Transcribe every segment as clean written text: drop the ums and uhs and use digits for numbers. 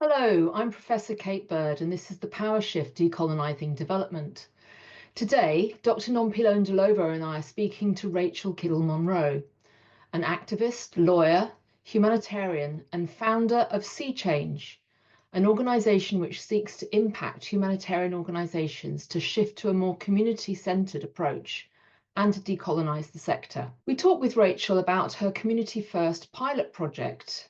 Hello, I'm Professor Kate Bird, and this is the Power Shift Decolonising Development. Today, Dr. Nompilo Ndlovu and I are speaking to Rachel Kiddell-Monroe, an activist, lawyer, humanitarian, and founder of SeeChange, an organisation which seeks to impact humanitarian organisations to shift to a more community-centred approach and to decolonise the sector. We talk with Rachel about her CommunityFirst pilot project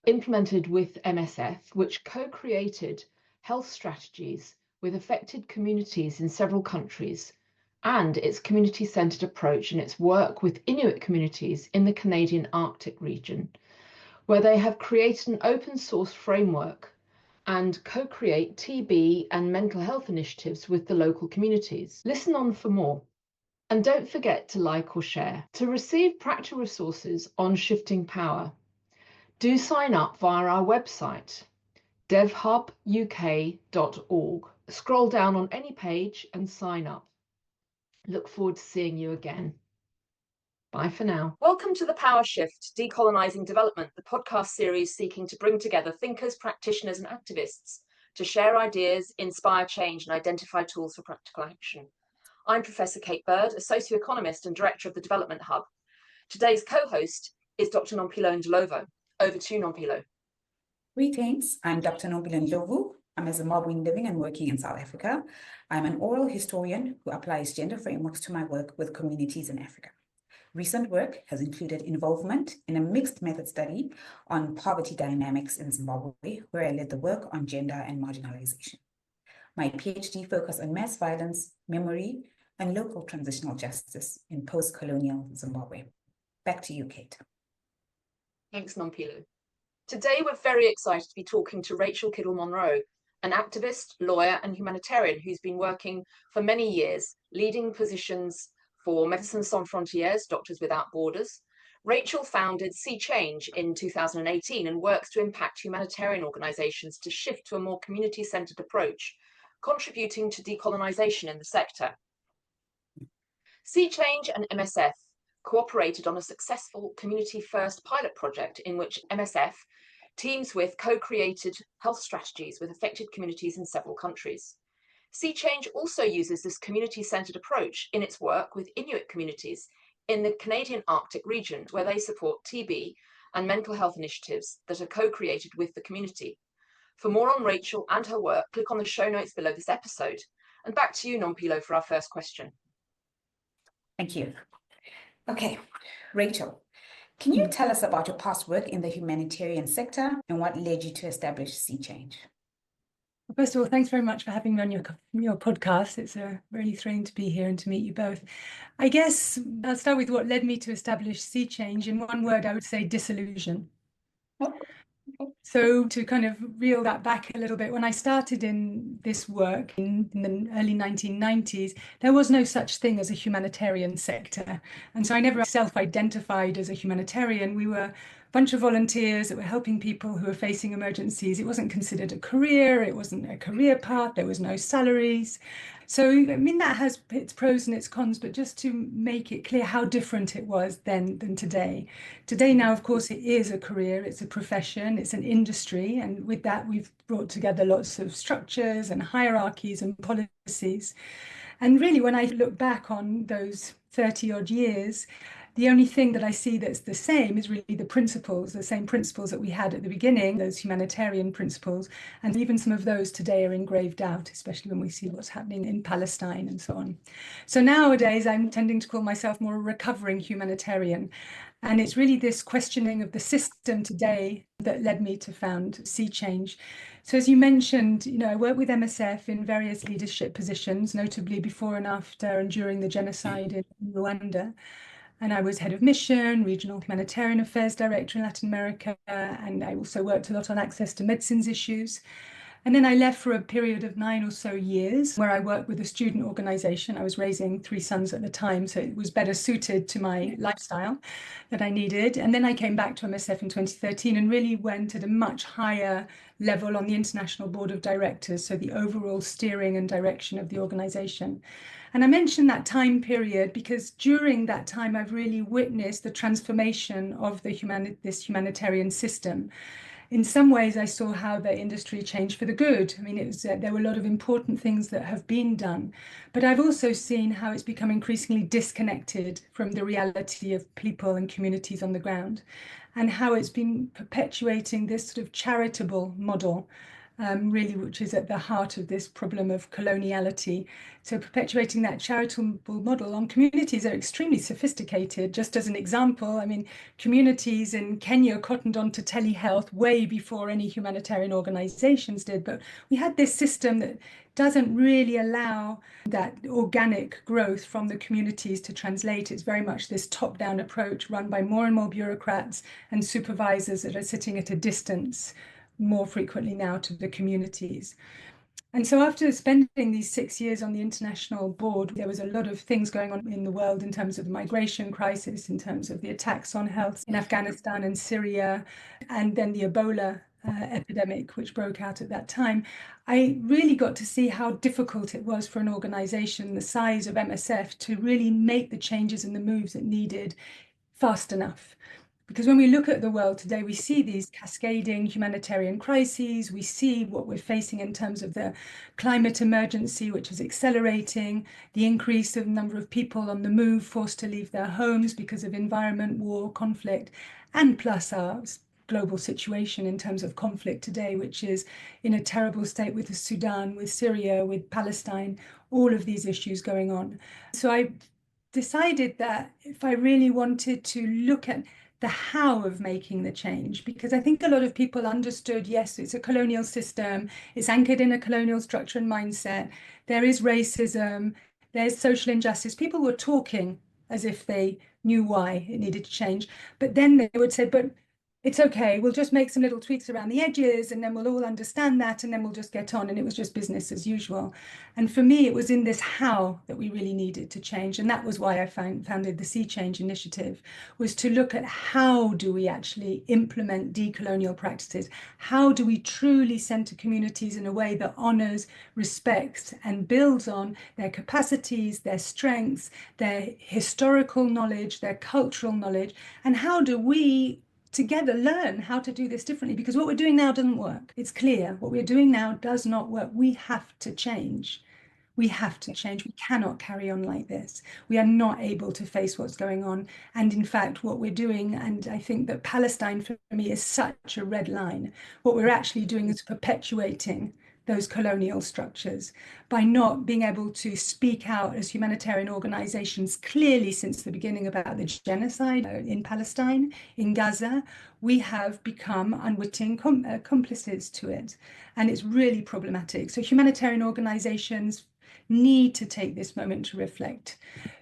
implemented with MSF, which co-created health strategies with affected communities in several countries, and its community-centred approach in its work with Inuit communities in the Canadian Arctic region, where they have created an open source framework and co-create TB and mental health initiatives with the local communities. Listen on for more. And don't forget to like or share. To receive practical resources on shifting power, do sign up via our website, devhubuk.org. Scroll down on any page and sign up. Look forward to seeing you again. Bye for now. Welcome to the Power Shift Decolonising Development, the podcast series seeking to bring together thinkers, practitioners, and activists to share ideas, inspire change, and identify tools for practical action. I'm Professor Kate Bird, a socioeconomist and director of the Development Hub. Today's co-host is Dr. Nompilo Ndlovu. Over to you, Nompilo. Greetings, I'm Dr. Nompilo Ndlovu. I'm a Zimbabwean living and working in South Africa. I'm an oral historian who applies gender frameworks to my work with communities in Africa. Recent work has included involvement in a mixed method study on poverty dynamics in Zimbabwe, where I led the work on gender and marginalization. My PhD focused on mass violence, memory, and local transitional justice in post-colonial Zimbabwe. Back to you, Kate. Thanks, Nompilo. Today, we're very excited to be talking to Rachel Kiddell-Monroe, an activist, lawyer, and humanitarian who's been working for many years, leading positions for Médecins Sans Frontières, Doctors Without Borders. Rachel founded SeeChange in 2018 and works to impact humanitarian organisations to shift to a more community-centred approach, contributing to decolonisation in the sector. SeeChange and MSF cooperated on a successful CommunityFirst pilot project in which MSF teams with co-created health strategies with affected communities in several countries. SeeChange also uses this community-centred approach in its work with Inuit communities in the Canadian Arctic region, where they support TB and mental health initiatives that are co-created with the community. For more on Rachel and her work, click on the show notes below this episode. And back to you, Nompilo, for our first question. Thank you. Okay, Rachel, can you tell us about your past work in the humanitarian sector and what led you to establish SeeChange? First of all, thanks very much for having me on your podcast. It's really thrilling to be here and to meet you both. I guess I'll start with what led me to establish SeeChange. In one word, I would say disillusion. So to kind of reel that back a little bit, when I started in this work in the early 1990s, there was no such thing as a humanitarian sector. And so I never self-identified as a humanitarian. We were a bunch of volunteers that were helping people who were facing emergencies. It wasn't considered a career. It wasn't a career path. There was no salaries. So, I mean, that has its pros and its cons, but just to make it clear how different it was then than today. Today now, of course, it is a career, it's a profession, it's an industry. And with that, we've brought together lots of structures and hierarchies and policies. And really, when I look back on those 30 odd years, the only thing that I see that's the same is really the principles, the same principles that we had at the beginning, those humanitarian principles, and even some of those today are in grave doubt, especially when we see what's happening in Palestine and so on. So nowadays, I'm tending to call myself more a recovering humanitarian. And it's really this questioning of the system today that led me to found SeeChange. So as you mentioned, I work with MSF in various leadership positions, notably before and after and during the genocide in Rwanda. And I was head of mission, regional humanitarian affairs director in Latin America, and I also worked a lot on access to medicines issues. And then I left for a period of 9 or so years where I worked with a student organization. I was raising 3 sons at the time, so it was better suited to my lifestyle that I needed. And then I came back to MSF in 2013 and really went at a much higher level on the International Board of Directors, so the overall steering and direction of the organization. And I mentioned that time period because during that time, I've really witnessed the transformation of this humanitarian system. in some ways, I saw how the industry changed for the good. I mean, there were a lot of important things that have been done, but I've also seen how it's become increasingly disconnected from the reality of people and communities on the ground, and how it's been perpetuating this sort of charitable model, really, which is at the heart of this problem of coloniality. So perpetuating that charitable model on communities that are extremely sophisticated. Just as an example, I mean, communities in Kenya cottoned on to telehealth way before any humanitarian organizations did, but we had this system that doesn't really allow that organic growth from the communities to translate. It's very much this top-down approach run by more and more bureaucrats and supervisors that are sitting at a distance more frequently now to the communities. And so after spending these 6 years on the international board, there was a lot of things going on in the world in terms of the migration crisis, in terms of the attacks on health in Afghanistan and Syria, and then the Ebola epidemic, which broke out at that time. I really got to see how difficult it was for an organization the size of MSF to really make the changes and the moves it needed fast enough. Because when we look at the world today, we see these cascading humanitarian crises. We see what we're facing in terms of the climate emergency, which is accelerating, the increase of number of people on the move, forced to leave their homes because of environment, war, conflict, and plus our global situation in terms of conflict today, which is in a terrible state with the Sudan, with Syria, with Palestine, all of these issues going on. So I decided that if I really wanted to look at the how of making the change, because I think a lot of people understood, yes, it's a colonial system, it's anchored in a colonial structure and mindset, there is racism, there's social injustice. People were talking as if they knew why it needed to change, but then they would say, but it's okay, we'll just make some little tweaks around the edges and then we'll all understand that and then we'll just get on. And it was just business as usual. And for me, it was in this how that we really needed to change. And that was why I founded the SeeChange initiative, was to look at how do we actually implement decolonial practices? How do we truly center communities in a way that honors, respects, and builds on their capacities, their strengths, their historical knowledge, their cultural knowledge? And how do we together learn how to do this differently? Because what we're doing now doesn't work. It's clear what we're doing now does not work. We have to change. We have to change. We cannot carry on like this. We are not able to face what's going on. And in fact, what we're doing, and I think that Palestine for me is such a red line, what we're actually doing is perpetuating those colonial structures by not being able to speak out as humanitarian organizations clearly since the beginning about the genocide in Palestine, in Gaza. We have become unwitting accomplices to it, and it's really problematic. So humanitarian organizations need to take this moment to reflect.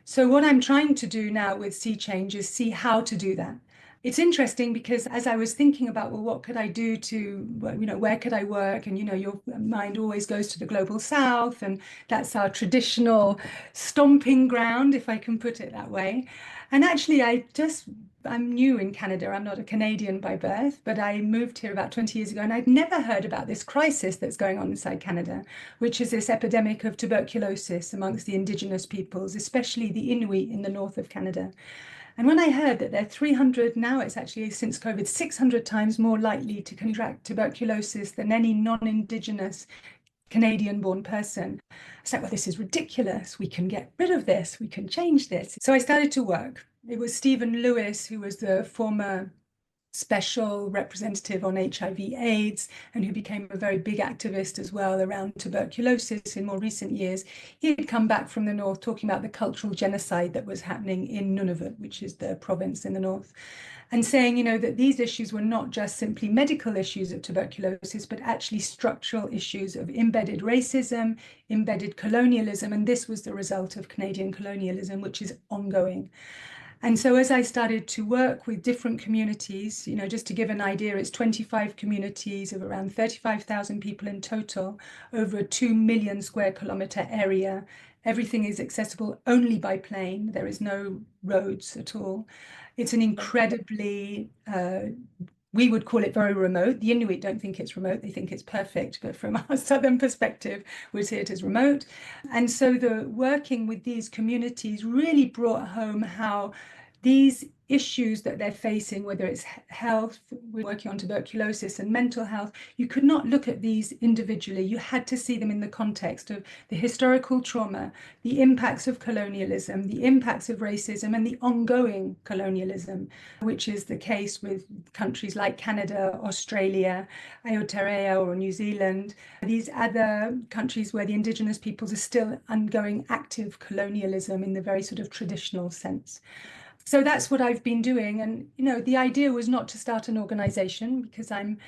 So what I'm trying to do now with SeeChange is see how to do that. It's interesting because as I was thinking about, well, what could I do to, where could I work? And, your mind always goes to the global south, and that's our traditional stomping ground, if I can put it that way. And actually, I'm new in Canada. I'm not a Canadian by birth, but I moved here about 20 years ago, and I'd never heard about this crisis that's going on inside Canada, which is this epidemic of tuberculosis amongst the Indigenous peoples, especially the Inuit in the north of Canada. And when I heard that they're 300, now it's actually since COVID, 600 times more likely to contract tuberculosis than any non-Indigenous Canadian-born person, I said, well, this is ridiculous. We can get rid of this. We can change this. So I started to work. It was Stephen Lewis, who was the former special representative on HIV/AIDS, and who became a very big activist as well around tuberculosis in more recent years. He had come back from the north talking about the cultural genocide that was happening in Nunavut, which is the province in the north, and saying, that these issues were not just simply medical issues of tuberculosis, but actually structural issues of embedded racism, embedded colonialism, and this was the result of Canadian colonialism, which is ongoing. And so as I started to work with different communities, just to give an idea, it's 25 communities of around 35,000 people in total, over a 2 million square kilometer area. Everything is accessible only by plane. There is no roads at all. It's an incredibly, we would call it very remote. The Inuit don't think it's remote, they think it's perfect. But from our southern perspective, we see it as remote. And so the working with these communities really brought home how these issues that they're facing, whether it's health, we're working on tuberculosis and mental health, you could not look at these individually. You had to see them in the context of the historical trauma, the impacts of colonialism, the impacts of racism, and the ongoing colonialism, which is the case with countries like Canada, Australia, Aotearoa or New Zealand, these other countries where the Indigenous peoples are still undergoing active colonialism in the very sort of traditional sense. So that's what I've been doing. And, you know, the idea was not to start an organization, because I'm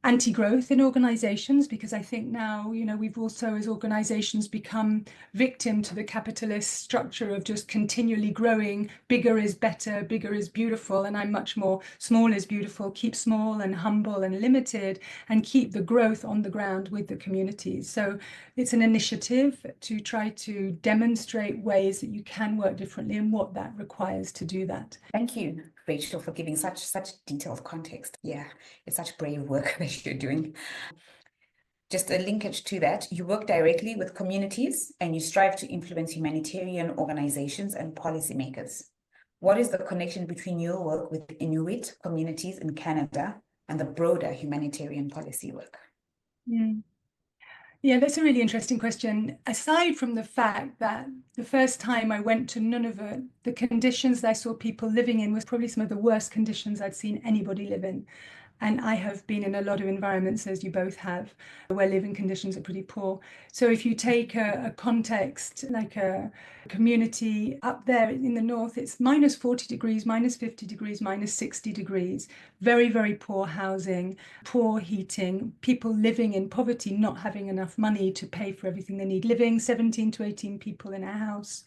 anti-growth in organizations, because I think now, you know, we've also as organizations become victim to the capitalist structure of just continually growing. Bigger is better, bigger is beautiful, and I'm much more small is beautiful. Keep small and humble and limited, and keep the growth on the ground with the communities. So it's an initiative to try to demonstrate ways that you can work differently and what that requires to do that. Thank you, Rachel, for giving such detailed context. Yeah, it's such brave work that you're doing. Just a linkage to that, you work directly with communities and you strive to influence humanitarian organizations and policymakers. What is the connection between your work with Inuit communities in Canada and the broader humanitarian policy work? Yeah, that's a really interesting question. Aside from the fact that the first time I went to Nunavut, the conditions that I saw people living in was probably some of the worst conditions I'd seen anybody live in. And I have been in a lot of environments, as you both have, where living conditions are pretty poor. So if you take a context like a community up there in the north, it's minus 40 degrees, minus 50 degrees, minus 60 degrees, very, very poor housing, poor heating, people living in poverty, not having enough money to pay for everything they need, living 17 to 18 people in a house.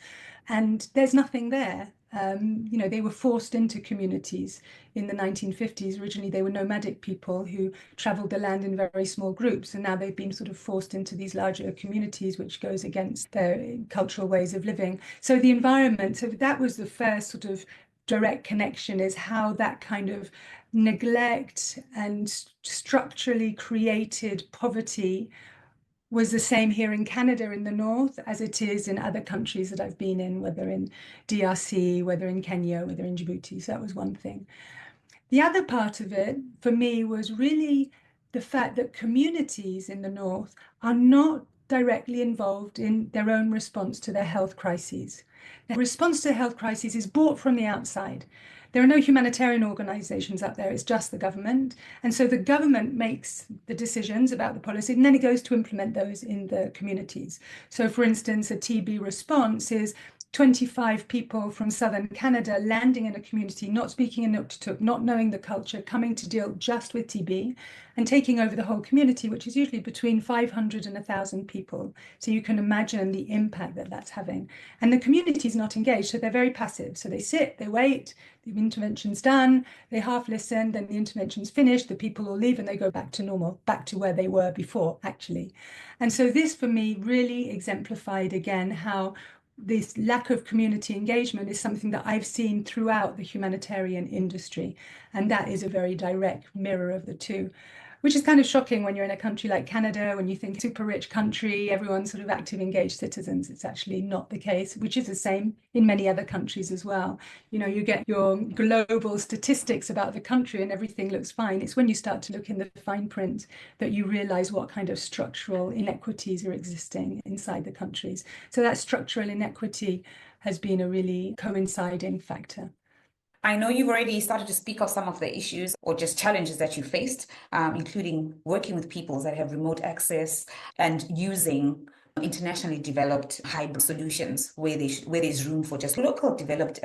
And there's nothing there. You know, they were forced into communities in the 1950s. Originally, they were nomadic people who traveled the land in very small groups, and now they've been sort of forced into these larger communities, which goes against their cultural ways of living. So the environment, so that was the first sort of direct connection, is how that kind of neglect and structurally created poverty was the same here in Canada in the north as it is in other countries that I've been in, whether in DRC, whether in Kenya, whether in Djibouti. So that was one thing. The other part of it for me was really the fact that communities in the north are not directly involved in their own response to their health crises. Their response to health crises is bought from the outside. There are no humanitarian organizations up there, it's just the government. And so the government makes the decisions about the policy, and then it goes to implement those in the communities. So for instance, a TB response is 25 people from southern Canada landing in a community, not speaking Inuktitut, not knowing the culture, coming to deal just with TB and taking over the whole community, which is usually between 500 and 1,000 people. So you can imagine the impact that that's having. And the community is not engaged, so they're very passive. So they sit, they wait, the intervention's done, they half listen, then the intervention's finished, the people will leave and they go back to normal, back to where they were before, actually. And so this for me really exemplified again how this lack of community engagement is something that I've seen throughout the humanitarian industry. And that is a very direct mirror of the two, which is kind of shocking when you're in a country like Canada, when you think super rich country, everyone's sort of active, engaged citizens. It's actually not the case, which is the same in many other countries as well. You know, you get your global statistics about the country and everything looks fine. It's when you start to look in the fine print that you realize what kind of structural inequities are existing inside the countries. So that structural inequity has been a really coinciding factor. I know you've already started to speak of some of the issues or just challenges that you faced, including working with peoples that have remote access and using internationally developed hybrid solutions where there's room for just local developed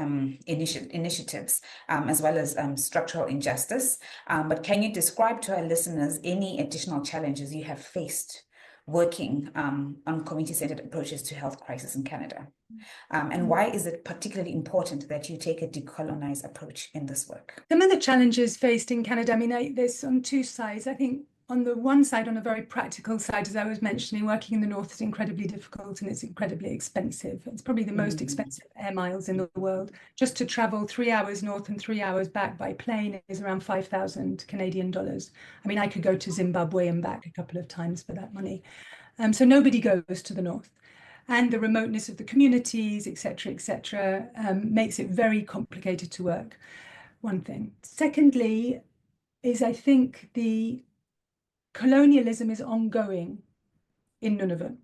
initiatives, as well as structural injustice. But can you describe to our listeners any additional challenges you have faced working on community-centered approaches to health crisis in Canada? And why is it particularly important that you take a decolonized approach in this work? Some of the challenges faced in Canada, I mean, there's on two sides. I think on the one side, on a very practical side, as I was mentioning, working in the north is incredibly difficult and it's incredibly expensive. It's probably the most expensive air miles in the world. Just to travel 3 hours north and 3 hours back by plane is around 5,000 Canadian dollars. I mean, I could go to Zimbabwe and back a couple of times for that money. So nobody goes to the north. and the remoteness of the communities, etc., makes it very complicated to work. One thing. Secondly, is I think the colonialism is ongoing in Nunavut.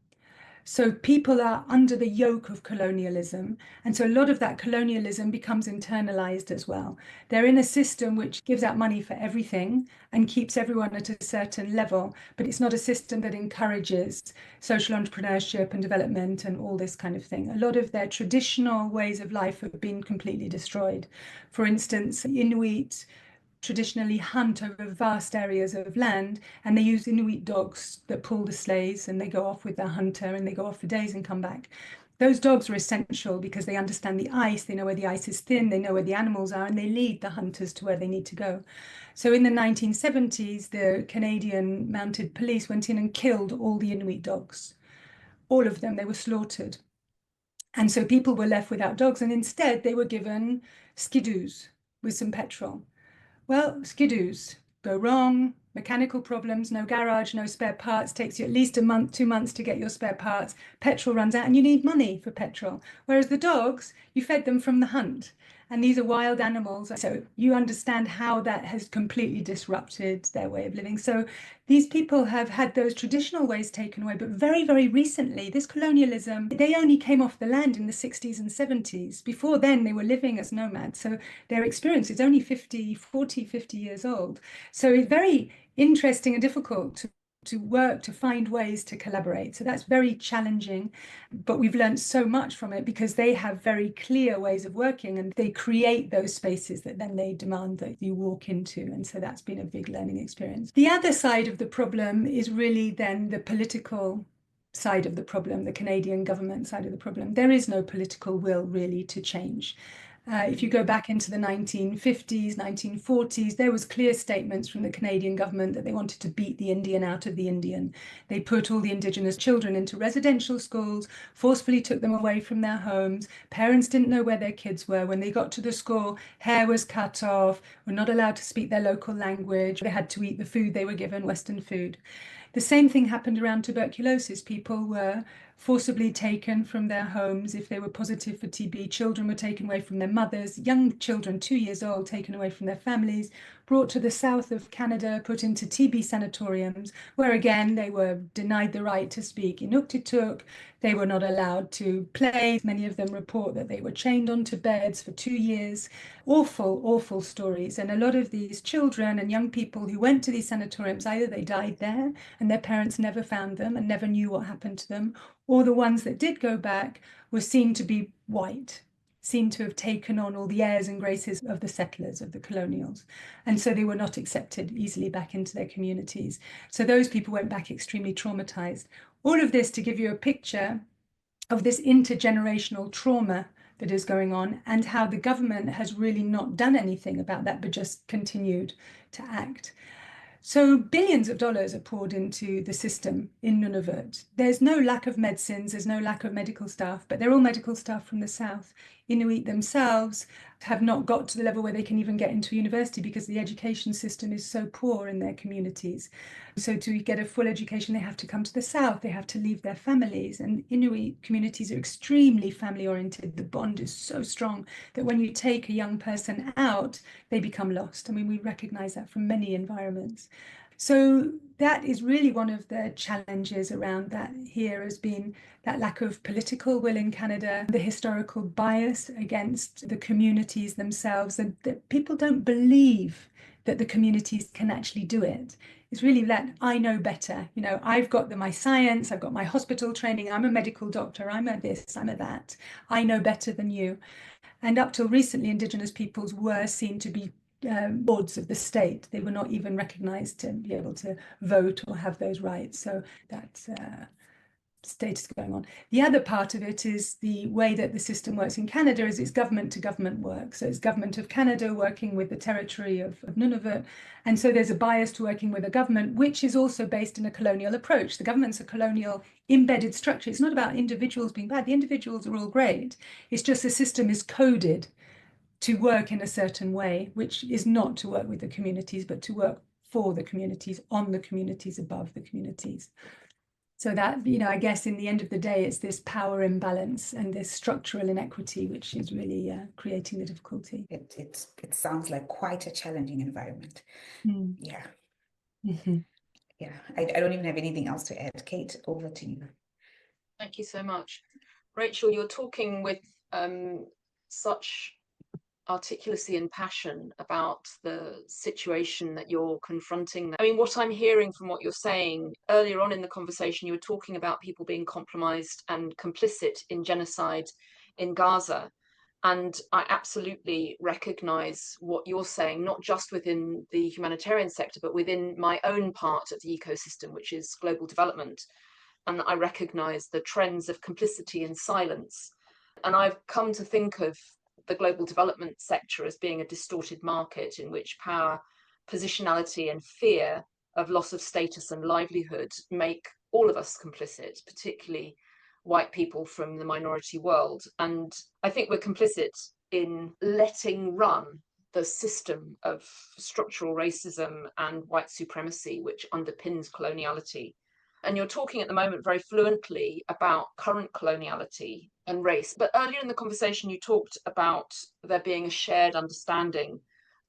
So people are under the yoke of colonialism. And so a lot of that colonialism becomes internalized as well. They're in a system which gives out money for everything and keeps everyone at a certain level, but it's not a system that encourages social entrepreneurship and development and all this kind of thing. A lot of their traditional ways of life have been completely destroyed. For instance, Inuit traditionally hunt over vast areas of land, and they use Inuit dogs that pull the sleighs, and they go off with their hunter and they go off for days and come back. Those dogs are essential because they understand the ice, they know where the ice is thin, they know where the animals are, and they lead the hunters to where they need to go. So in the 1970s, the Canadian Mounted Police went in and killed all the Inuit dogs. All of them, they were slaughtered. And so people were left without dogs, and instead they were given skidoos with some petrol. Well, skidoos go wrong, mechanical problems, no garage, no spare parts, takes you at least a month, 2 months to get your spare parts, petrol runs out, and you need money for petrol. Whereas the dogs, you fed them from the hunt. And these are wild animals. So you understand how that has completely disrupted their way of living. So these people have had those traditional ways taken away. But very, very recently, this colonialism, they only came off the land in the 60s and 70s. Before then, they were living as nomads. So their experience is only 50 years old. So it's very interesting and difficult to work, to find ways to collaborate. So that's very challenging, but we've learned so much from it because they have very clear ways of working and they create those spaces that then they demand that you walk into. And so that's been a big learning experience. The other side of the problem is really then the political side of the problem, the Canadian government side of the problem. There is no political will really to change. If you go back into the 1950s, 1940s, there was clear statements from the Canadian government that they wanted to beat the Indian out of the Indian. They put all the Indigenous children into residential schools, forcefully took them away from their homes. Parents didn't know where their kids were. When they got to the school, hair was cut off, were not allowed to speak their local language. They had to eat the food they were given, Western food. The same thing happened around tuberculosis. People were forcibly taken from their homes if they were positive for TB. Children were taken away from their mothers, young children 2 years old taken away from their families, brought to the south of Canada, put into TB sanatoriums, where again they were denied the right to speak Inuktitut. They were not allowed to play. Many of them report that they were chained onto beds for 2 years. Awful, awful stories. And a lot of these children and young people who went to these sanatoriums, either they died there and their parents never found them and never knew what happened to them, or the ones that did go back were seen to be white, seemed to have taken on all the airs and graces of the settlers, of the colonials. And so they were not accepted easily back into their communities. So those people went back extremely traumatized. All of this to give you a picture of this intergenerational trauma that is going on and how the government has really not done anything about that, but just continued to act. So billions of dollars are poured into the system in Nunavut. There's no lack of medicines, there's no lack of medical staff, but they're all medical staff from the south. Inuit themselves have not got to the level where they can even get into university because the education system is so poor in their communities. So to get a full education, they have to come to the south, they have to leave their families. And Inuit communities are extremely family-oriented. The bond is so strong that when you take a young person out, they become lost. I mean, we recognize that from many environments. So that is really one of the challenges around that here has been that lack of political will in Canada, the historical bias against the communities themselves, and that people don't believe that the communities can actually do it. It's really that I know better. You know, I've got my science, I've got my hospital training, I'm a medical doctor, I'm a this, I'm a that. I know better than you. And up till recently, Indigenous peoples were seen to be boards of the state. They were not even recognized to be able to vote or have those rights. So that's status going on. The other part of it is the way that the system works in Canada is it's government to government work. So it's government of Canada working with the territory of Nunavut. And so there's a bias to working with a government, which is also based in a colonial approach. The government's a colonial embedded structure. It's not about individuals being bad. The individuals are all great. It's just the system is coded to work in a certain way, which is not to work with the communities, but to work for the communities, on the communities, above the communities. So that, I guess in the end of the day, it's this power imbalance and this structural inequity, which is really creating the difficulty. It sounds like quite a challenging environment. Yeah. Mm-hmm. Yeah, I don't even have anything else to add. Kate, over to you. Thank you so much. Rachel, you're talking with such articulacy and passion about the situation that you're confronting. I mean, what I'm hearing from what you're saying earlier on in the conversation, you were talking about people being compromised and complicit in genocide in Gaza. And I absolutely recognize what you're saying, not just within the humanitarian sector, but within my own part of the ecosystem, which is global development. And I recognize the trends of complicity and silence. And I've come to think of the global development sector as being a distorted market in which power, positionality, and fear of loss of status and livelihood make all of us complicit, particularly white people from the minority world. And I think we're complicit in letting run the system of structural racism and white supremacy, which underpins coloniality. And you're talking at the moment very fluently about current coloniality and race. But earlier in the conversation, you talked about there being a shared understanding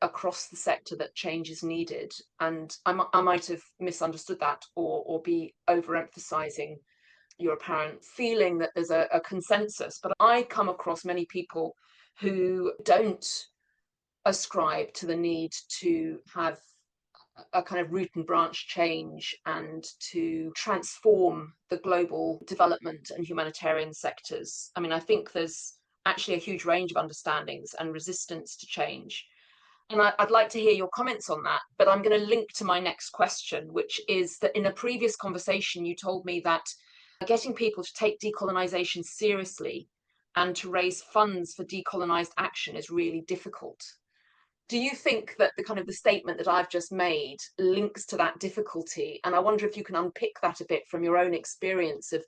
across the sector that change is needed. And I might have misunderstood that or be overemphasizing your apparent feeling that there's a consensus. But I come across many people who don't ascribe to the need to have a kind of root and branch change and to transform the global development and humanitarian sectors. I mean, I think there's actually a huge range of understandings and resistance to change. And I'd like to hear your comments on that, but I'm going to link to my next question, which is that in a previous conversation, you told me that getting people to take decolonization seriously and to raise funds for decolonized action is really difficult. Do you think that the kind of the statement that I've just made links to that difficulty? And I wonder if you can unpick that a bit from your own experience of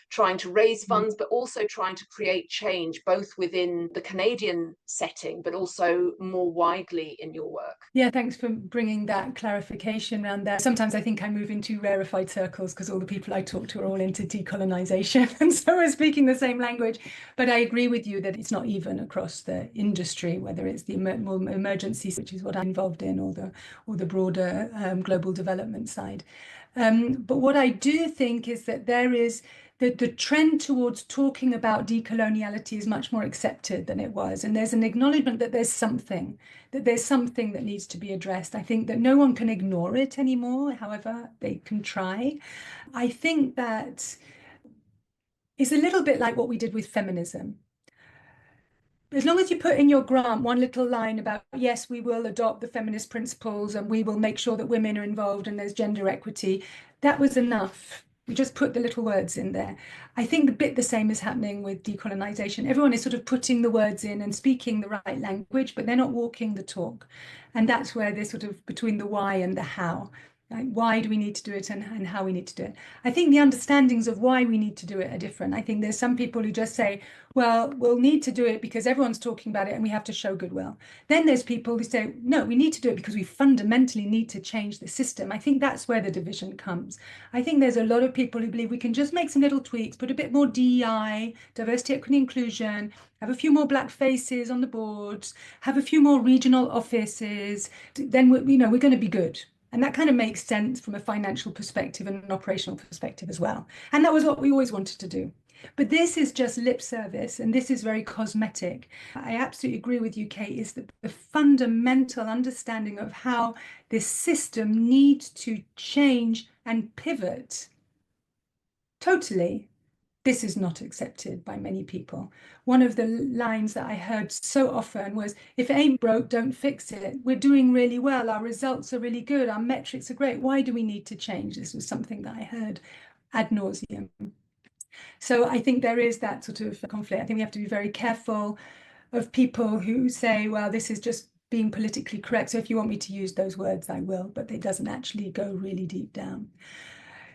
trying to raise funds, but also trying to create change, both within the Canadian setting, but also more widely in your work. Yeah, thanks for bringing that clarification around there. Sometimes I think I move into rarefied circles because all the people I talk to are all into decolonisation, and so we're speaking the same language. But I agree with you that it's not even across the industry, whether it's the emergency, which is what I'm involved in, or the broader global development side. But what I do think is that there is the trend towards talking about decoloniality is much more accepted than it was. And there's an acknowledgement that there's something that needs to be addressed. I think that no one can ignore it anymore, however they can try. I think that it's a little bit like what we did with feminism. As long as you put in your grant one little line about, yes, we will adopt the feminist principles and we will make sure that women are involved and there's gender equity, that was enough. We just put the little words in there. I think the same is happening with decolonisation. Everyone is sort of putting the words in and speaking the right language, but they're not walking the talk. And that's where they're sort of between the why and the how. Like, why do we need to do it and how we need to do it? I think the understandings of why we need to do it are different. I think there's some people who just say, well, we'll need to do it because everyone's talking about it and we have to show goodwill. Then there's people who say, no, we need to do it because we fundamentally need to change the system. I think that's where the division comes. I think there's a lot of people who believe we can just make some little tweaks, put a bit more DEI, diversity, equity, inclusion, have a few more black faces on the boards, have a few more regional offices, then we're going to be good. And that kind of makes sense from a financial perspective and an operational perspective as well. And that was what we always wanted to do. But this is just lip service, and this is very cosmetic. I absolutely agree with you, Kate, is that the fundamental understanding of how this system needs to change and pivot totally. This is not accepted by many people. One of the lines that I heard so often was, if it ain't broke, don't fix it. We're doing really well. Our results are really good. Our metrics are great. Why do we need to change? This was something that I heard ad nauseum. So I think there is that sort of conflict. I think we have to be very careful of people who say, well, this is just being politically correct. So if you want me to use those words, I will, but it doesn't actually go really deep down.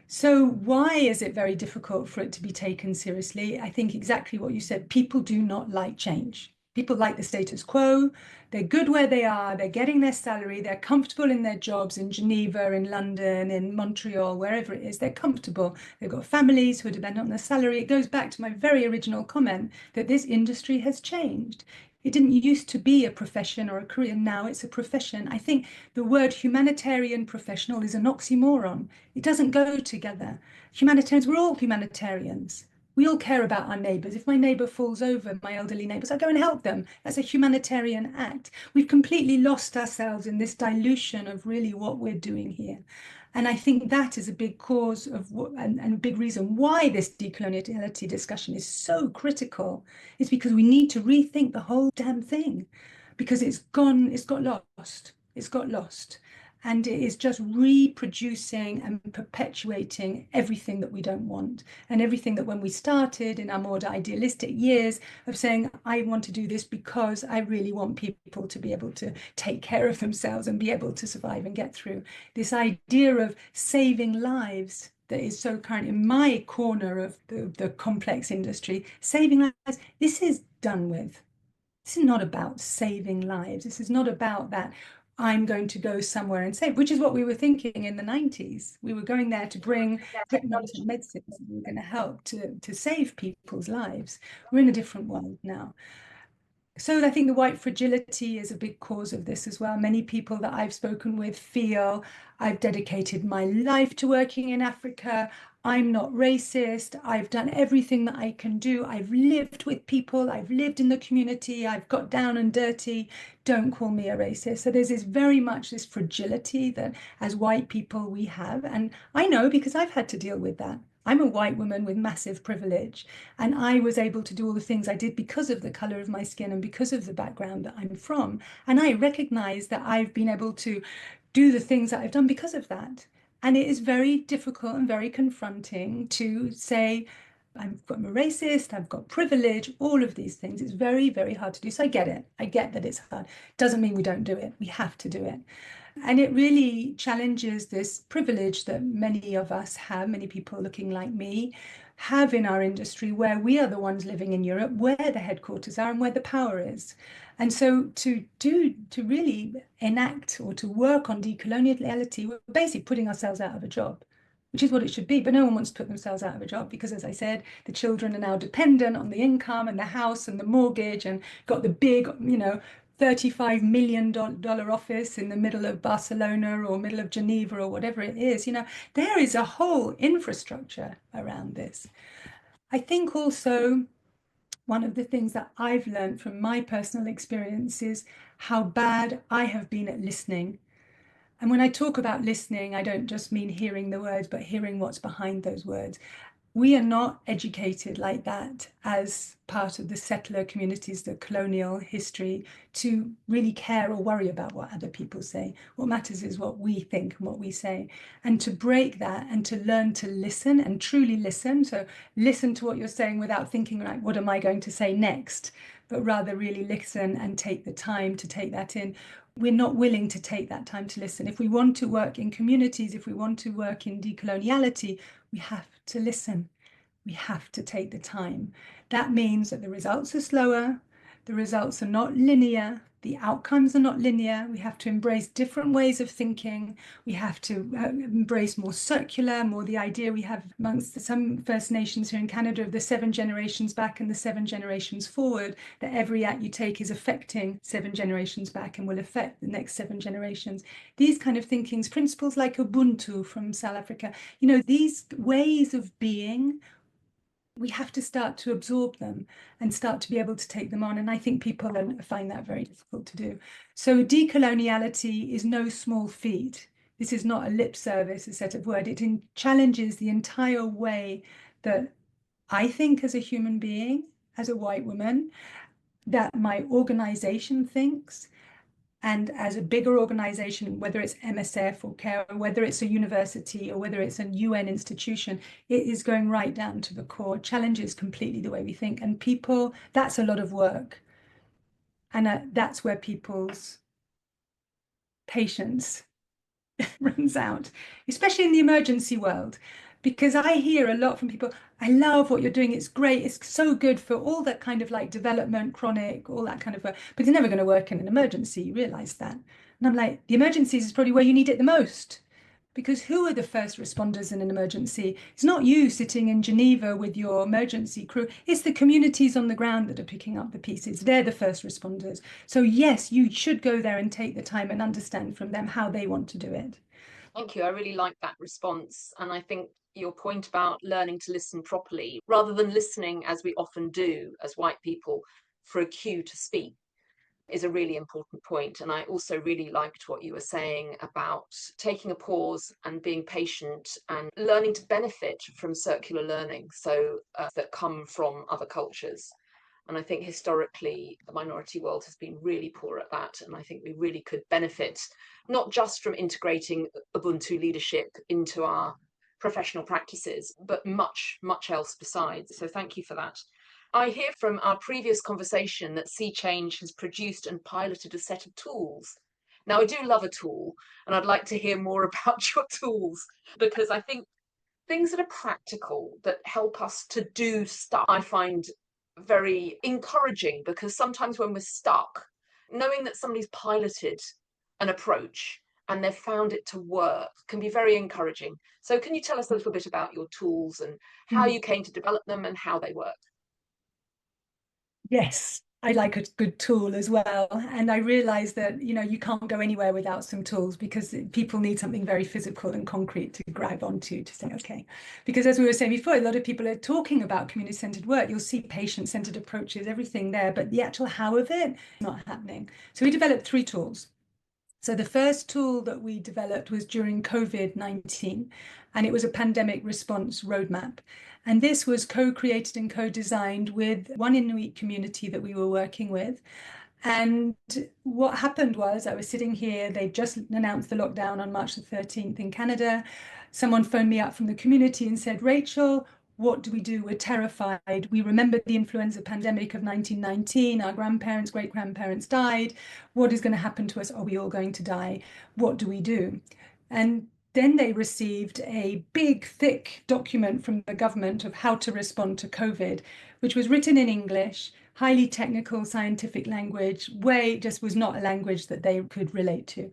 So why is it very difficult for it to be taken seriously? I think exactly what you said. People do not like change. People like the status quo. They're good where they are. They're getting their salary. They're comfortable in their jobs in Geneva, in London, in Montreal, wherever it is. They're comfortable. They've got families who are dependent on their salary. It goes back to my very original comment that this industry has changed. It didn't used to be a profession or a career. Now it's a profession. I think the word humanitarian professional is an oxymoron. It doesn't go together. Humanitarians, we're all humanitarians. We all care about our neighbours. If my neighbour falls over, my elderly neighbours, I go and help them. That's a humanitarian act. We've completely lost ourselves in this dilution of really what we're doing here. And I think that is a big cause of and a big reason why this decoloniality discussion is so critical. Is because we need to rethink the whole damn thing, because it's got lost. It's got lost. And it is just reproducing and perpetuating everything that we don't want, and everything that when we started in our more idealistic years of saying, I want to do this because I really want people to be able to take care of themselves and be able to survive and get through. This idea of saving lives that is so current in my corner of the complex industry, saving lives, this is done with. This is not about saving lives. This is not about that. I'm going to go somewhere and save, which is what we were thinking in the 90s. We were going there to bring technology and medicines that were going to help to save people's lives. We're in a different world now. So I think the white fragility is a big cause of this as well. Many people that I've spoken with feel I've dedicated my life to working in Africa. I'm not racist. I've done everything that I can do. I've lived with people. I've lived in the community. I've got down and dirty. Don't call me a racist. So there's very much this fragility that as white people we have. And I know because I've had to deal with that. I'm a white woman with massive privilege, and I was able to do all the things I did because of the color of my skin and because of the background that I'm from. And I recognize that I've been able to do the things that I've done because of that. And it is very difficult and very confronting to say, I'm a racist, I've got privilege, all of these things. It's very, very hard to do. So I get it. I get that it's hard. Doesn't mean we don't do it. We have to do it. And it really challenges this privilege that many of us have, many people looking like me, have in our industry, where we are the ones living in Europe, where the headquarters are and where the power is. And so to really enact or to work on decoloniality, we're basically putting ourselves out of a job, which is what it should be. But no one wants to put themselves out of a job because, as I said, the children are now dependent on the income and the house and the mortgage, and got the big, $35 million office in the middle of Barcelona or middle of Geneva or whatever it is. There is a whole infrastructure around this. I think also one of the things that I've learned from my personal experience is how bad I have been at listening. And when I talk about listening, I don't just mean hearing the words, but hearing what's behind those words. We are not educated like that as part of the settler communities, the colonial history, to really care or worry about what other people say. What matters is what we think and what we say. And to break that and to learn to listen and truly listen. So listen to what you're saying without thinking like, what am I going to say next? But rather really listen and take the time to take that in. We're not willing to take that time to listen. If we want to work in communities, if we want to work in decoloniality, we have to listen. We have to take the time. That means that the results are slower, the results are not linear, the outcomes are not linear. We have to embrace different ways of thinking. We have to embrace more circular, more the idea we have amongst some First Nations here in Canada of the 7 generations back and the 7 generations forward, that every act you take is affecting 7 generations back and will affect the next 7 generations. These kind of thinkings, principles like Ubuntu from South Africa, these ways of being, we have to start to absorb them and start to be able to take them on. And I think people find that very difficult to do. So decoloniality is no small feat. This is not a lip service, a set of words. It challenges the entire way that I think as a human being, as a white woman, that my organization thinks, and as a bigger organization, whether it's MSF or CARE, whether it's a university or whether it's a UN institution, it is going right down to the core, challenges completely the way we think. And people, that's a lot of work. And that's where people's patience runs out, especially in the emergency world, Because I hear a lot from people, I love what you're doing, it's great, it's so good for all that kind of like development, chronic, all that kind of work, but it's never going to work in an emergency, you realize that. And I'm like, the emergencies is probably where you need it the most. Because who are the first responders in an emergency? It's not you sitting in Geneva with your emergency crew. It's the communities on the ground that are picking up the pieces. They're the first responders. So yes, you should go there and take the time and understand from them how they want to do it. Thank you. I really like that response. And I think your point about learning to listen properly, rather than listening as we often do as white people for a cue to speak, is a really important point. And I also really liked what you were saying about taking a pause and being patient and learning to benefit from circular learning, so that come from other cultures. And I think historically, the minority world has been really poor at that. And I think we really could benefit, not just from integrating Ubuntu leadership into our professional practices, but much, much else besides. So thank you for that. I hear from our previous conversation that SeeChange has produced and piloted a set of tools. Now, I do love a tool, and I'd like to hear more about your tools, because I think things that are practical, that help us to do stuff, I find very encouraging, because sometimes when we're stuck, knowing that somebody's piloted an approach and they've found it to work can be very encouraging. So can you tell us a little bit about your tools and how you came to develop them and how they work? Yes, I like a good tool as well. And I realize that, you can't go anywhere without some tools, because people need something very physical and concrete to grab onto, to say, okay. Because as we were saying before, a lot of people are talking about community-centered work. You'll see patient-centered approaches, everything there, but the actual how of it is not happening. So we developed 3 tools. So the first tool that we developed was during COVID-19, and it was a pandemic response roadmap. And this was co-created and co-designed with one Inuit community that we were working with. And what happened was, I was sitting here, they just announced the lockdown on March the 13th in Canada. Someone phoned me up from the community and said, Rachel, what do we do? We're terrified. We remember the influenza pandemic of 1919. Our grandparents, great-grandparents died. What is going to happen to us? Are we all going to die? What do we do? And then they received a big, thick document from the government of how to respond to COVID, which was written in English, highly technical, scientific language, just was not a language that they could relate to.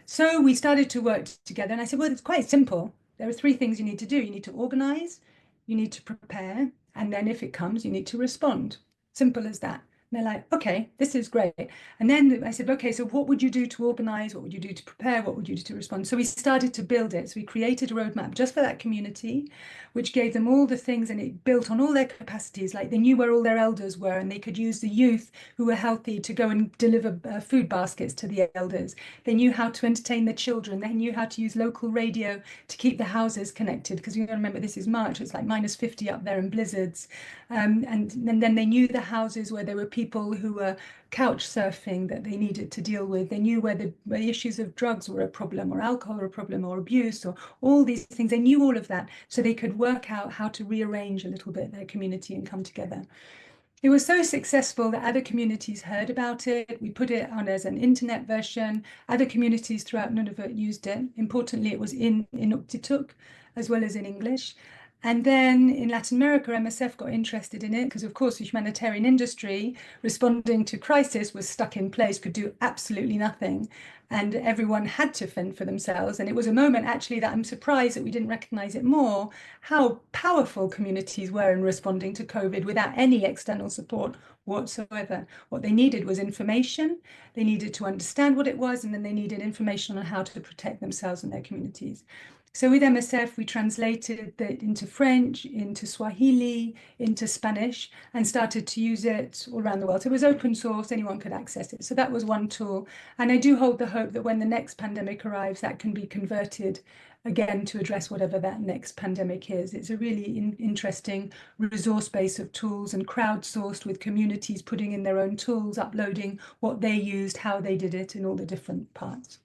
So we started to work together, and I said, well, it's quite simple. There are 3 things you need to do. You need to organize, you need to prepare, and then if it comes, you need to respond. Simple as that. And they're like, okay, this is great. And then I said, okay, so what would you do to organize? What would you do to prepare? What would you do to respond? So we started to build it. So we created a roadmap just for that community, which gave them all the things, and it built on all their capacities. Like they knew where all their elders were, and they could use the youth who were healthy to go and deliver food baskets to the elders. They knew how to entertain the children. They knew how to use local radio to keep the houses connected, because you got to remember, this is March, it's like -50 up there and blizzards. And then they knew the houses where there were people who were couch surfing that they needed to deal with. They knew where the issues of drugs were a problem, or alcohol were a problem, or abuse, or all these things. They knew all of that, so they could work out how to rearrange a little bit their community and come together. It was so successful that other communities heard about it. We put it on as an internet version. Other communities throughout Nunavut used it. Importantly, it was in Inuktitut as well as in English. And then in Latin America, MSF got interested in it because, of course, the humanitarian industry responding to crisis was stuck in place, could do absolutely nothing. And everyone had to fend for themselves. And it was a moment, actually, that I'm surprised that we didn't recognize it more, how powerful communities were in responding to COVID without any external support whatsoever. What they needed was information. They needed to understand what it was, and then they needed information on how to protect themselves and their communities. So with MSF, we translated it into French, into Swahili, into Spanish, and started to use it all around the world. So it was open source, anyone could access it. So that was one tool. And I do hold the hope that when the next pandemic arrives, that can be converted again to address whatever that next pandemic is. It's a really interesting resource base of tools, and crowdsourced, with communities putting in their own tools, uploading what they used, how they did it in all the different parts.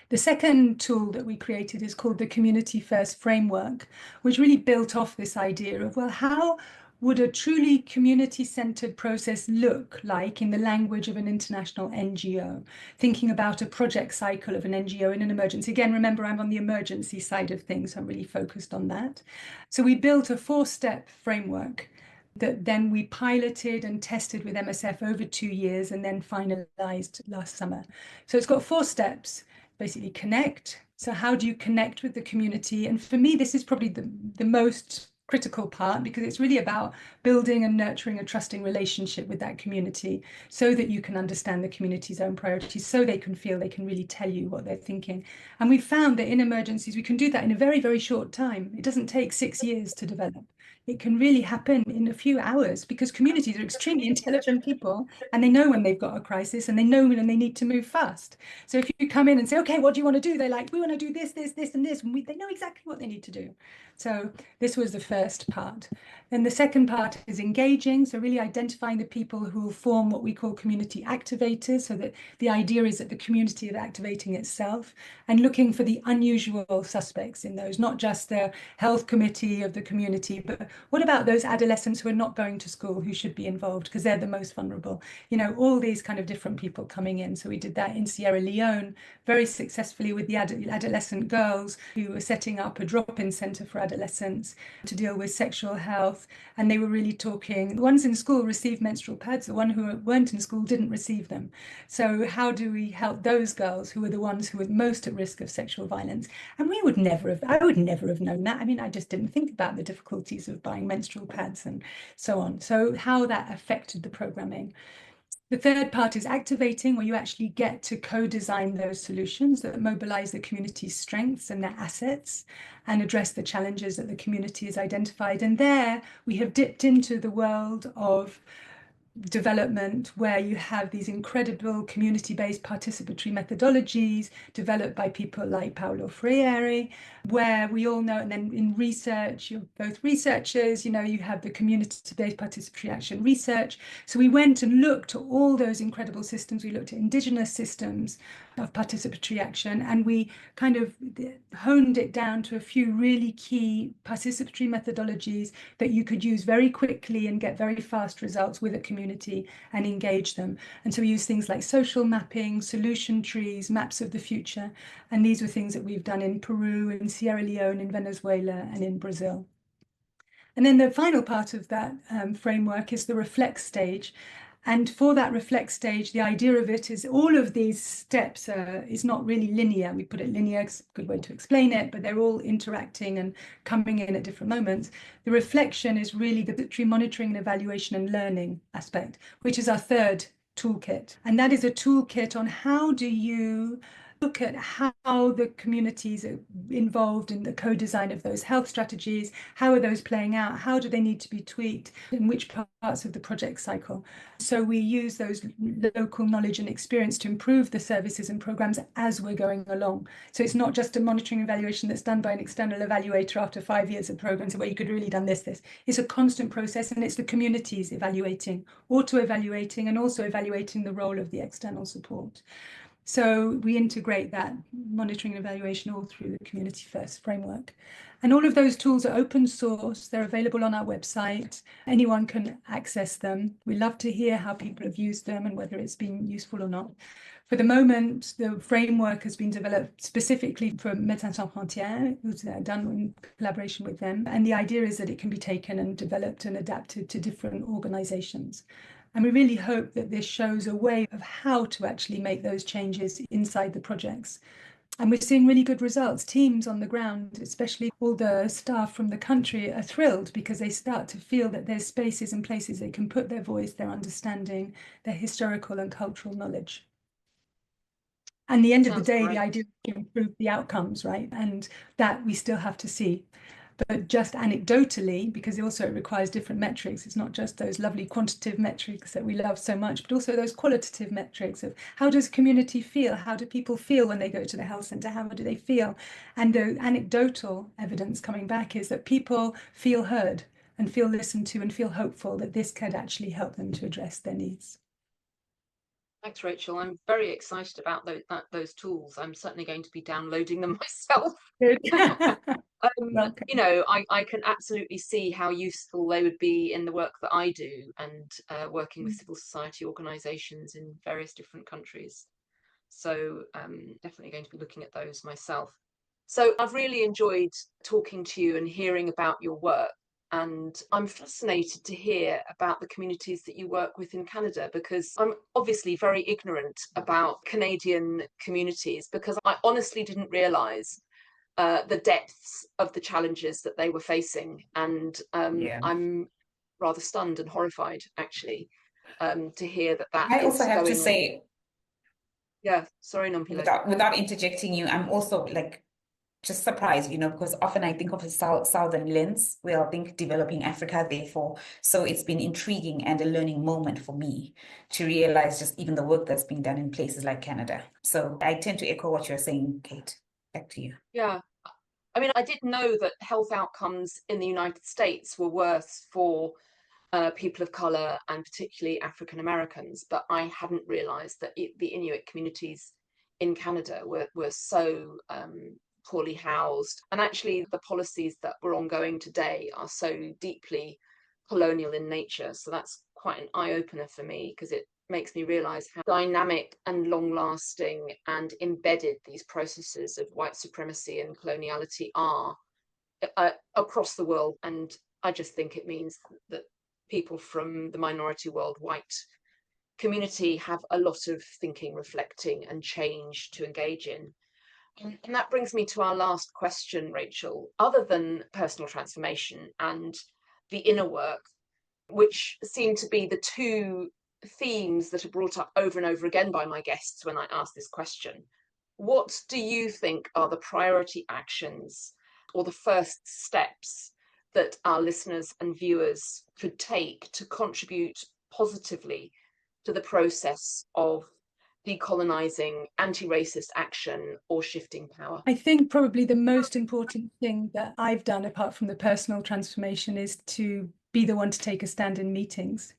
The second tool that we created is called the CommunityFirst framework, which really built off this idea of, well, how would a truly community-centered process look like in the language of an international NGO? Thinking about a project cycle of an NGO in an emergency. Again, remember, I'm on the emergency side of things, so I'm really focused on that. So we built a 4-step framework that then we piloted and tested with MSF over 2 years and then finalized last summer. So it's got 4 steps, basically connect. So how do you connect with the community? And for me, this is probably the most critical part, because it's really about building and nurturing a trusting relationship with that community so that you can understand the community's own priorities, so they can feel they can really tell you what they're thinking. And we found that in emergencies, we can do that in a very, very short time. It doesn't take 6 years to develop. It can really happen in a few hours, because communities are extremely intelligent people and they know when they've got a crisis and they know when they need to move fast. So if you come in and say, okay, what do you want to do? They're like, we want to do this, this, this, and this. And they know exactly what they need to do. So this was the first part. Then the second part is engaging. So really identifying the people who will form what we call community activators, so that the idea is that the community is activating itself, and looking for the unusual suspects in those, not just the health committee of the community, but what about those adolescents who are not going to school, who should be involved because they're the most vulnerable? You know, all these kind of different people coming in. So we did that in Sierra Leone very successfully with the adolescent girls who were setting up a drop-in center for adolescents to deal with sexual health. And they were really talking, the ones in school received menstrual pads, the ones who weren't in school didn't receive them. So how do we help those girls who were the ones who were most at risk of sexual violence? And I would never have known that. I mean, I just didn't think about the difficulties of buying menstrual pads and so on. So how that affected the programming. The third part is activating, where you actually get to co-design those solutions that mobilize the community's strengths and their assets and address the challenges that the community has identified. And there we have dipped into the world of development, where you have these incredible community-based participatory methodologies developed by people like Paulo Freire, where we all know, and then in research, you're both researchers, you know, you have the community-based participatory action research. So we went and looked at all those incredible systems. We looked at indigenous systems of participatory action, and we kind of honed it down to a few really key participatory methodologies that you could use very quickly and get very fast results with a community and engage them. And so we use things like social mapping, solution trees, maps of the future. And these were things that we've done in Peru, in Sierra Leone, in Venezuela, and in Brazil. And then the final part of that framework is the reflect stage. And for that reflect stage, the idea of it is all of these steps is not really linear. We put it linear, it's a good way to explain it, but they're all interacting and coming in at different moments. The reflection is really the monitoring and evaluation and learning aspect, which is our third toolkit. And that is a toolkit on how do you look at how the communities are involved in the co-design of those health strategies, how are those playing out, how do they need to be tweaked, in which parts of the project cycle. So we use those local knowledge and experience to improve the services and programs as we're going along. So it's not just a monitoring evaluation that's done by an external evaluator after 5 years of programs where you could really done this. It's a constant process, and it's the communities evaluating, auto-evaluating, and also evaluating the role of the external support. So we integrate that monitoring and evaluation all through the CommunityFirst framework. And all of those tools are open source. They're available on our website. Anyone can access them. We love to hear how people have used them and whether it's been useful or not. For the moment, the framework has been developed specifically for Médecins Sans Frontières. It was done in collaboration with them. And the idea is that it can be taken and developed and adapted to different organizations. And we really hope that this shows a way of how to actually make those changes inside the projects. And we're seeing really good results. Teams on the ground, especially all the staff from the country, are thrilled because they start to feel that there's spaces and places they can put their voice, their understanding, their historical and cultural knowledge. And at the end of the day, the idea is to improve the outcomes, right? And that we still have to see. But just anecdotally, because also it requires different metrics, it's not just those lovely quantitative metrics that we love so much, but also those qualitative metrics of how does community feel? How do people feel when they go to the health centre? How do they feel? And the anecdotal evidence coming back is that people feel heard and feel listened to and feel hopeful that this could actually help them to address their needs. Thanks, Rachel. I'm very excited about those tools. I'm certainly going to be downloading them myself. You know, I can absolutely see how useful they would be in the work that I do, and working with civil society organisations in various different countries. So definitely going to be looking at those myself. So I've really enjoyed talking to you and hearing about your work. And I'm fascinated to hear about the communities that you work with in Canada, because I'm obviously very ignorant about Canadian communities, because I honestly didn't realise the depths of the challenges that they were facing. And I'm rather stunned and horrified, actually, to hear that I is also have to going say, on. Yeah, sorry, Nompilo. without interjecting you, I'm also like just surprised, you know, because often I think of a southern lens where I think developing Africa, therefore. So it's been intriguing and a learning moment for me to realize just even the work that's being done in places like Canada. So I tend to echo what you're saying, Kate. Back to you. Yeah. I mean, I did know that health outcomes in the United States were worse for people of colour and particularly African Americans, but I hadn't realised that the Inuit communities in Canada were so poorly housed. And actually, the policies that were ongoing today are so deeply colonial in nature. So that's quite an eye-opener for me, because it makes me realise how dynamic and long-lasting and embedded these processes of white supremacy and coloniality are across the world. And I just think it means that people from the minority world, white community, have a lot of thinking, reflecting, and change to engage in. And that brings me to our last question, Rachel. Other than personal transformation and the inner work, which seem to be the two themes that are brought up over and over again by my guests when I ask this question, what do you think are the priority actions or the first steps that our listeners and viewers could take to contribute positively to the process of decolonising, anti-racist action, or shifting power? I think probably the most important thing that I've done, apart from the personal transformation, is to be the one to take a stand in meetings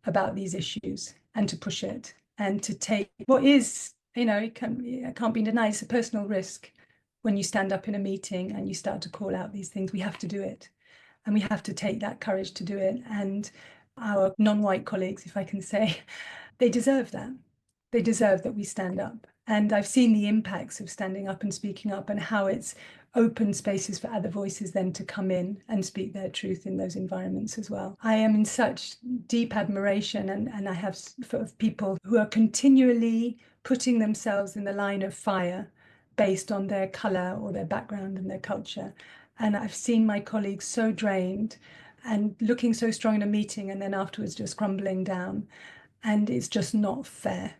about these issues and to push it, and to take what is, you know, it can't be denied, it's a personal risk when you stand up in a meeting and you start to call out these things. We have to do it, and we have to take that courage to do it. And our non-white colleagues, if I can say, they deserve that. They deserve that we stand up. And I've seen the impacts of standing up and speaking up, and how it's open spaces for other voices then to come in and speak their truth in those environments as well. I am in such deep admiration, and I have of people who are continually putting themselves in the line of fire based on their colour or their background and their culture. And I've seen my colleagues so drained and looking so strong in a meeting, and then afterwards just crumbling down. And it's just not fair.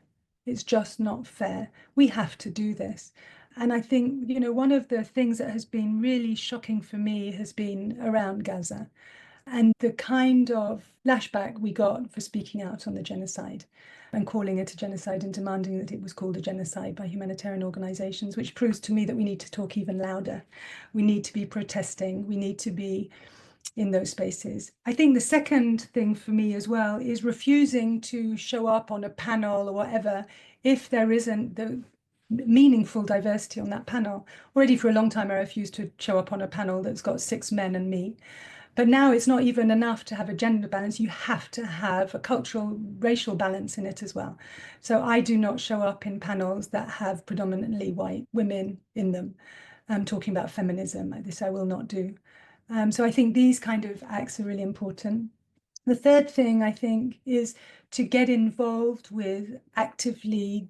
It's just not fair. We have to do this. And I think, you know, one of the things that has been really shocking for me has been around Gaza, and the kind of flashback we got for speaking out on the genocide and calling it a genocide and demanding that it was called a genocide by humanitarian organizations, which proves to me that we need to talk even louder. We need to be protesting. We need to be in those spaces. I think the second thing for me as well is refusing to show up on a panel or whatever if there isn't the meaningful diversity on that panel. Already for a long time I refused to show up on a panel that's got 6 men and me. But now it's not even enough to have a gender balance. You have to have a cultural, racial balance in it as well. So I do not show up in panels that have predominantly white women in them. Talking about feminism, this I will not do. So I think these kind of acts are really important. The third thing, I think, is to get involved with actively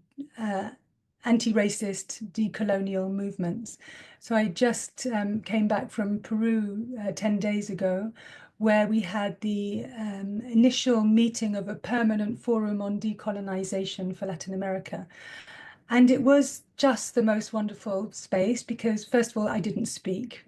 anti-racist decolonial movements. So I just came back from Peru 10 days ago, where we had the initial meeting of a permanent forum on decolonization for Latin America. And it was just the most wonderful space because, first of all, I didn't speak.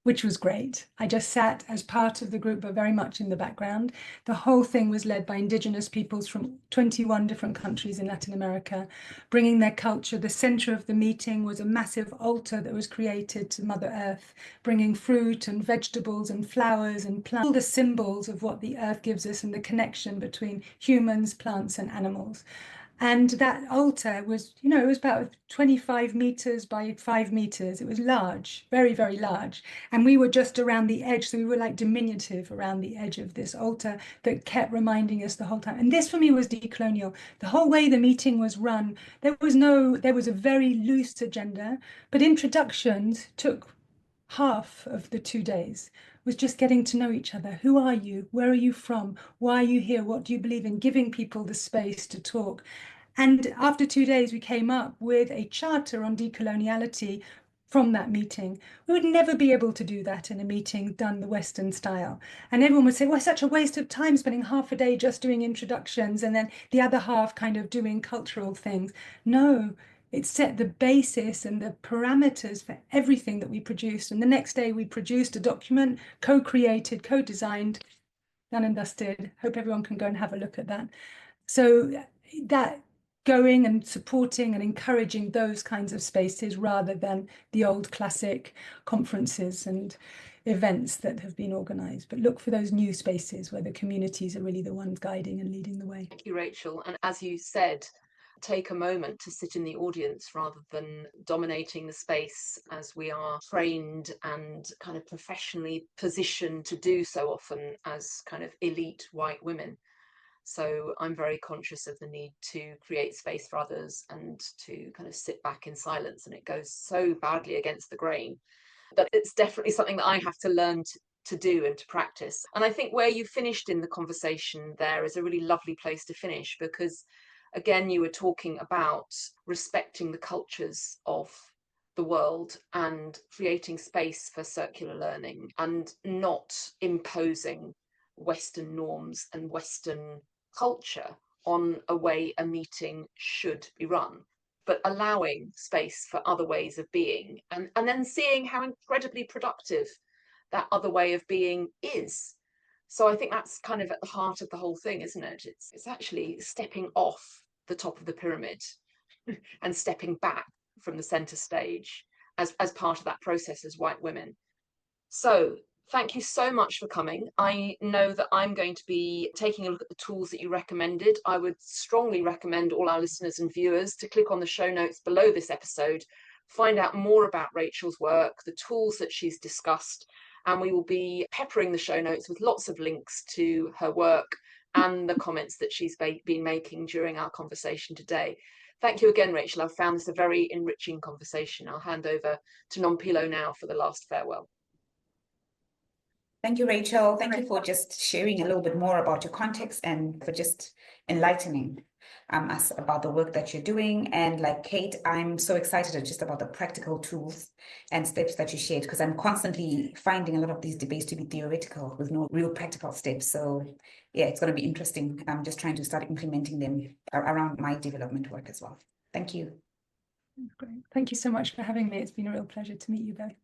which was great. I just sat as part of the group, but very much in the background. The whole thing was led by indigenous peoples from 21 different countries in Latin America, bringing their culture. The center of the meeting was a massive altar that was created to Mother Earth, bringing fruit and vegetables and flowers and plants, all the symbols of what the earth gives us and the connection between humans, plants, and animals. And that altar was, you know, it was about 25 meters by 5 meters. It was large, very, very large. And we were just around the edge. So we were like diminutive around the edge of this altar that kept reminding us the whole time. And this for me was decolonial. The whole way the meeting was run, there was a very loose agenda, but introductions took half of the 2 days. Was just getting to know each other. Who are you? Where are you from? Why are you here? What do you believe in? Giving people the space to talk. And after 2 days, we came up with a charter on decoloniality from that meeting. We would never be able to do that in a meeting done the Western style. And everyone would say, well, it's such a waste of time spending half a day just doing introductions and then the other half kind of doing cultural things. No. It set the basis and the parameters for everything that we produced. And the next day we produced a document, co-created, co-designed, done and dusted. Hope everyone can go and have a look at that. So that going and supporting and encouraging those kinds of spaces rather than the old classic conferences and events that have been organized, but look for those new spaces where the communities are really the ones guiding and leading the way. Thank you, Rachel. And as you said, take a moment to sit in the audience rather than dominating the space, as we are trained and kind of professionally positioned to do so often as kind of elite white women. So I'm very conscious of the need to create space for others and to kind of sit back in silence, and it goes so badly against the grain. But it's definitely something that I have to learn to do and to practice. And I think where you finished in the conversation there is a really lovely place to finish, because again, you were talking about respecting the cultures of the world and creating space for circular learning and not imposing Western norms and Western culture on a way a meeting should be run, but allowing space for other ways of being, and then seeing how incredibly productive that other way of being is. So I think that's kind of at the heart of the whole thing, isn't it? It's actually stepping off the top of the pyramid and stepping back from the center stage as part of that process as white women. So thank you so much for coming. I know that I'm going to be taking a look at the tools that you recommended. I would strongly recommend all our listeners and viewers to click on the show notes below this episode, find out more about Rachel's work, the tools that she's discussed, and we will be peppering the show notes with lots of links to her work and the comments that she's been making during our conversation today. Thank you again, Rachel. I've found this a very enriching conversation. I'll hand over to Nompilo now for the last farewell. Thank you, Rachel. Thank you for just sharing a little bit more about your context and for just enlightening us about the work that you're doing. And like Kate, I'm so excited just about the practical tools and steps that you shared, because I'm constantly finding a lot of these debates to be theoretical with no real practical steps. So yeah, it's going to be interesting. I'm just trying to start implementing them around my development work as well. Thank you. Great. Thank you so much for having me. It's been a real pleasure to meet you both.